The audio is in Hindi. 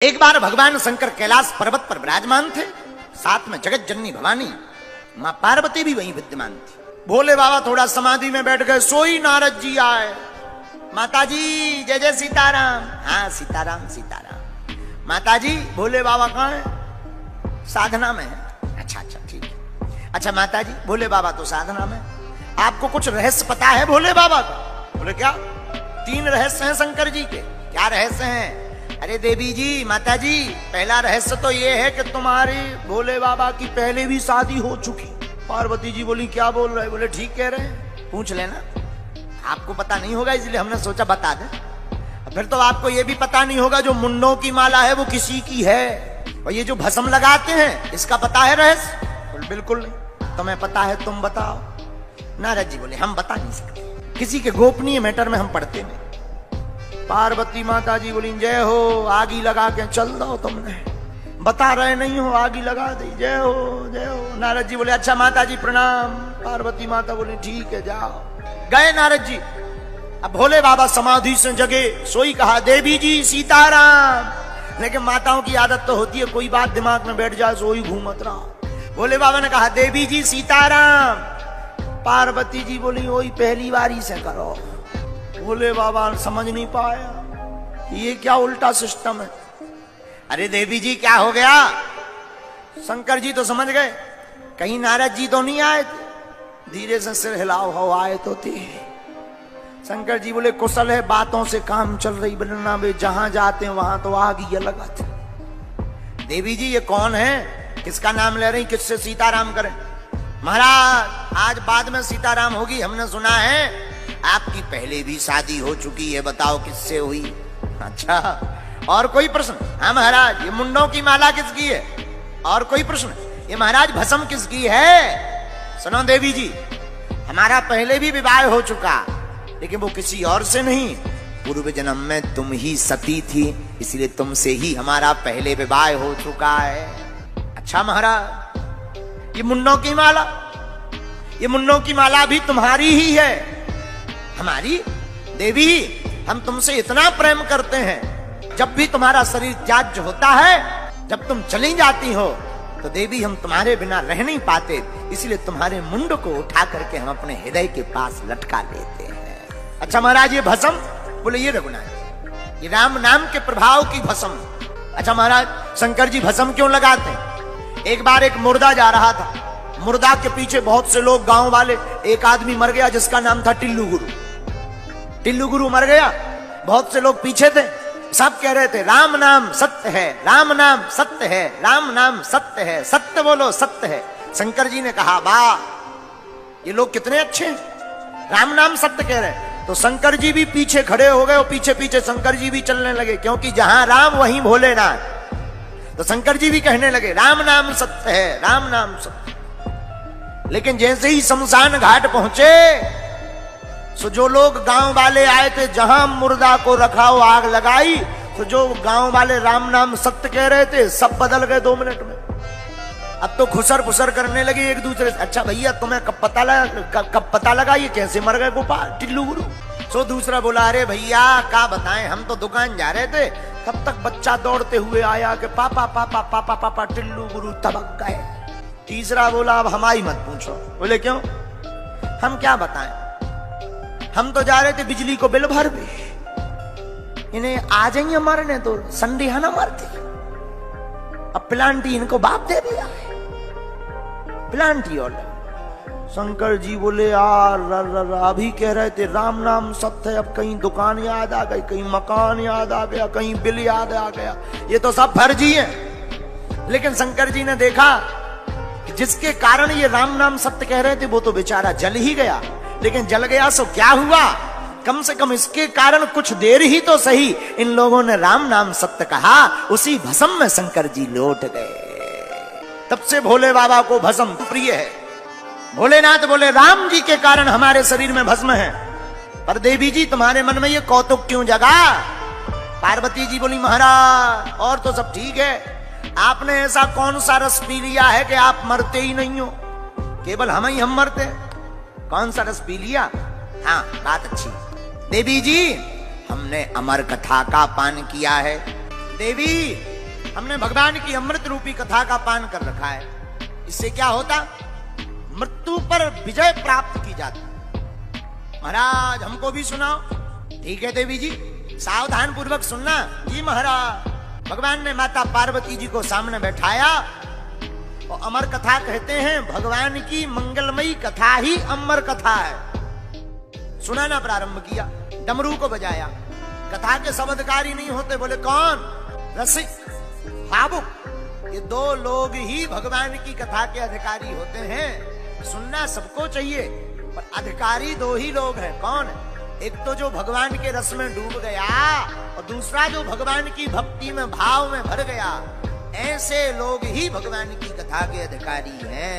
एक बार भगवान शंकर कैलाश पर्वत पर विराजमान थे, साथ में जगत जननी भवानी मां पार्वती भी वहीं विद्यमान थी। भोले बाबा थोड़ा समाधि में बैठ गए, सोई नारद जी आए। माता जी जय जय सीताराम। हाँ सीताराम सीताराम। माता जी भोले बाबा कहाँ है? साधना में है। अच्छा अच्छा ठीक है। अच्छा माता जी भोले बाबा तो साधना में, आपको कुछ रहस्य पता है भोले बाबा का? बोले क्या? 3 रहस्य हैं शंकर जी के। क्या रहस्य हैं? अरे देवी जी माता जी, पहला रहस्य तो ये है कि तुम्हारे भोले बाबा की पहले भी शादी हो चुकी। पार्वती जी बोली क्या बोल रहे? बोले ठीक कह रहे हैं, पूछ लेना। आपको पता नहीं होगा इसलिए हमने सोचा बता दें। फिर तो आपको ये भी पता नहीं होगा जो मुंडों की माला है वो किसी की है, और ये जो भस्म लगाते हैं इसका पता है रहस्य? बोले बिल्कुल नहीं। तुम्हें पता है तुम बताओ। नारद जी बोले हम बता नहीं सकते, किसी के गोपनीय मैटर में हम पढ़ते नहीं। पार्वती माता जी बोली जय हो, आगी लगा के चल दो, तुमने बता रहे नहीं हो, आगी लगा दी, जय हो जय हो। नारद जी बोले अच्छा माता जी प्रणाम। पार्वती माता बोली ठीक है जाओ। गए नारद जी। अब भोले बाबा समाधि से जगे, सोई कहा देवी जी सीताराम। लेकिन माताओं की आदत तो होती है कोई बात दिमाग में बैठ जाए सोई घूमत रहा। भोले बाबा ने कहा देवी जी सीताराम। पार्वती जी बोली वही पहली बारी से करो। भोले बाबा समझ नहीं पाया ये क्या उल्टा सिस्टम है। अरे देवी जी क्या हो गया? शंकर जी तो समझ गए कहीं नारद जी तो नहीं आए थे। धीरे से सिर हिलाओ, हो आए तो थे। शंकर जी बोले कुशल है, बातों से काम चल रही बनना वे, जहां जाते हैं वहां तो आग ही लगा थे। देवी जी ये कौन है, किसका नाम ले रही, किससे सीताराम करें? महाराज आज बाद में सीताराम होगी, हमने सुना है आपकी पहले भी शादी हो चुकी है, बताओ किससे हुई? अच्छा और कोई प्रश्न? हाँ महाराज ये मुंडों की माला किसकी है? और कोई प्रश्न? ये महाराज भस्म किसकी है? सुनो देवी जी, हमारा पहले भी विवाह हो चुका, लेकिन वो किसी और से नहीं, पूर्व जन्म में तुम ही सती थी, इसलिए तुमसे ही हमारा पहले विवाह हो चुका है। अच्छा महाराज ये मुंडों की माला, ये मुंडों की माला भी तुम्हारी ही है? हमारी? देवी हम तुमसे इतना प्रेम करते हैं, जब भी तुम्हारा शरीर त्याज्य होता है, जब तुम चली जाती हो तो देवी हम तुम्हारे बिना रह नहीं पाते, इसलिए तुम्हारे मुंड को उठा करके हम अपने हृदय के पास लटका लेते हैं। अच्छा महाराज ये भस्म? बोले ये रघुनाथ ये राम नाम के प्रभाव की भस्म। अच्छा महाराज शंकर जी भस्म क्यों लगाते हैं? एक बार एक मुर्दा जा रहा था, मुर्दा के पीछे बहुत से लोग गांव वाले, एक आदमी मर गया जिसका नाम था टिल्लू गुरु। टिल्लू गुरु मर गया, बहुत से लोग पीछे थे, सब कह रहे थे राम नाम सत्य है, राम नाम सत्य है, राम नाम सत्य है, सत्य बोलो सत्य है। शंकर जी ने कहा वाह ये लोग कितने अच्छे हैं, राम नाम सत्य कह रहे हैं। तो शंकर जी भी पीछे खड़े हो गए और पीछे पीछे शंकर जी भी चलने लगे, क्योंकि जहां राम वहीं भोलेनाथ। तो शंकर जी भी कहने लगे राम नाम सत्य है, राम नाम सत्य। लेकिन जैसे ही शमशान घाट पहुंचे, तो जो लोग गांव वाले आए थे, जहां मुर्दा को रखा हो आग लगाई, तो जो गांव वाले राम नाम सत्य कह रहे थे सब बदल गए 2 मिनट में। अब तो खुसर फुसर करने लगे एक दूसरे से। अच्छा भैया तुम्हें कब पता लगा ये कैसे मर गए गोपाल टिल्लू गुरु? सो दूसरा बोला अरे भैया क्या बताएं, हम तो दुकान जा रहे थे, तब तक बच्चा दौड़ते हुए आया कि पापा पापा पापा पापा टिल्लू गुरु तबक गए। तीसरा बोला अब हमारी मत पूछो। बोले क्यों? हम क्या बताएं, हम तो जा रहे थे बिजली को बिल भर भी, इन्हें आ जाइए मरने तो संडेहा ना मरती। अब प्लांटी इनको बाप दे दिया, प्लांटी। और शंकर जी बोले यार अभी कह रहे थे राम नाम सत्य है, अब कहीं दुकान याद आ गई, कहीं मकान याद आ गया, कहीं बिल याद आ गया, ये तो सब फर्जी है। लेकिन शंकर जी ने देखा कि जिसके कारण ये राम नाम सत्य कह रहे थे वो तो बेचारा जल ही गया, लेकिन जल गया सो क्या हुआ, कम से कम इसके कारण कुछ देर ही तो सही इन लोगों ने राम नाम सत्य कहा, उसी भस्म में शंकर जी लौट गए। तब से भोले बाबा को भस्म प्रिय है। भोलेनाथ बोले राम जी के कारण हमारे शरीर में भस्म है, पर देवी जी तुम्हारे मन में ये कौतुक क्यों जगा? पार्वती जी बोली महाराज और तो सब ठीक है, आपने ऐसा कौन सा रस पी लिया है कि आप मरते ही नहीं हो, केवल हम मरते। कौन सा रस पी लिया? हाँ बात अच्छी। देवी जी हमने अमर कथा का पान किया है, देवी, हमने भगवान की अमृत रूपी कथा का पान कर रखा है, इससे क्या होता? मृत्यु पर विजय प्राप्त की जाती। महाराज हमको भी सुनाओ। ठीक है देवी जी, सावधान पूर्वक सुनना। जी महाराज। भगवान ने माता पार्वती जी को सामने बैठाया और अमर कथा कहते हैं, भगवान की मंगलमयी कथा ही अमर कथा है। सुनाना प्रारंभ किया, डमरू को बजाया। कथा के सब अधिकारी नहीं होते। बोले कौन? रसिक, भावुक, ये दो लोग ही भगवान की कथा के अधिकारी होते हैं। सुनना सबको चाहिए, पर अधिकारी दो ही लोग हैं। कौन? एक तो जो भगवान के रस में डूब गया और दूसरा जो भगवान की भक्ति में भाव में भर गया। ऐसे लोग ही भगवान की कथा के अधिकारी हैं।